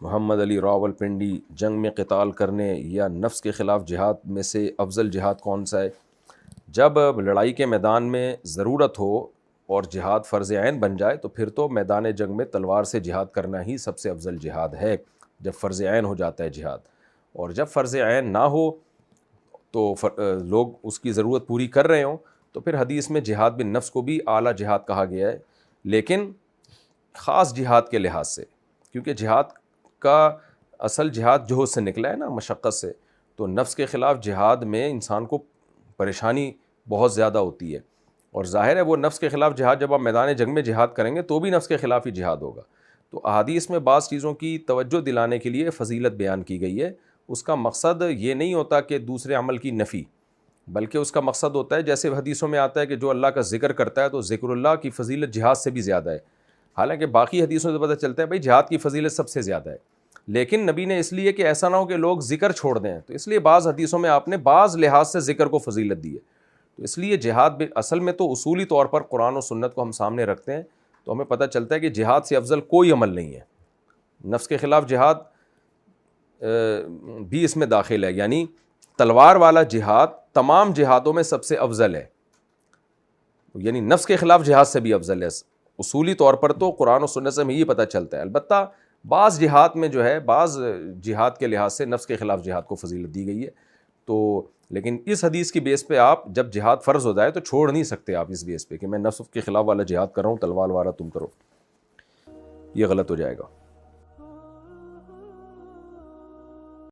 محمد علی راولپنڈی، جنگ میں قتال کرنے یا نفس کے خلاف جہاد میں سے افضل جہاد کون سا ہے؟ جب لڑائی کے میدان میں ضرورت ہو اور جہاد فرض عین بن جائے تو پھر تو میدان جنگ میں تلوار سے جہاد کرنا ہی سب سے افضل جہاد ہے، جب فرض عین ہو جاتا ہے جہاد۔ اور جب فرض عین نہ ہو تو لوگ اس کی ضرورت پوری کر رہے ہوں تو پھر حدیث میں جہاد بن نفس کو بھی اعلیٰ جہاد کہا گیا ہے، لیکن خاص جہاد کے لحاظ سے، کیونکہ جہاد کا اصل جہاد جوہد سے نکلا ہے نا، مشقت سے، تو نفس کے خلاف جہاد میں انسان کو پریشانی بہت زیادہ ہوتی ہے، اور ظاہر ہے وہ نفس کے خلاف جہاد جب آپ میدان جنگ میں جہاد کریں گے تو بھی نفس کے خلاف ہی جہاد ہوگا۔ تو احادیث میں بعض چیزوں کی توجہ دلانے کے لیے فضیلت بیان کی گئی ہے، اس کا مقصد یہ نہیں ہوتا کہ دوسرے عمل کی نفی، بلکہ اس کا مقصد ہوتا ہے جیسے حدیثوں میں آتا ہے کہ جو اللہ کا ذکر کرتا ہے تو ذکر اللہ کی فضیلت جہاد سے بھی زیادہ ہے، حالانکہ باقی حدیثوں سے پتہ چلتا ہے بھائی جہاد کی فضیلت سب سے زیادہ ہے، لیکن نبی نے اس لیے کہ ایسا نہ ہو کہ لوگ ذکر چھوڑ دیں تو اس لیے بعض حدیثوں میں آپ نے بعض لحاظ سے ذکر کو فضیلت دی ہے۔ تو اس لیے جہاد اصل میں تو اصولی طور پر قرآن و سنت کو ہم سامنے رکھتے ہیں تو ہمیں پتہ چلتا ہے کہ جہاد سے افضل کوئی عمل نہیں ہے۔ نفس کے خلاف جہاد بھی اس میں داخل ہے، یعنی تلوار والا جہاد تمام جہادوں میں سب سے افضل ہے، یعنی نفس کے خلاف جہاد سے بھی افضل ہے۔ اصولی طور پر تو قرآن و سنت سے ہمیں یہ پتہ چلتا ہے، البتہ بعض جہاد میں جو ہے بعض جہاد کے لحاظ سے نفس کے خلاف جہاد کو فضیلت دی گئی ہے، تو لیکن اس حدیث کی بیس پہ آپ جب جہاد فرض ہو جائے تو چھوڑ نہیں سکتے آپ اس بیس پہ کہ میں نفس کے خلاف والا جہاد کر رہا ہوں، تلوار والا تم کرو، یہ غلط ہو جائے گا۔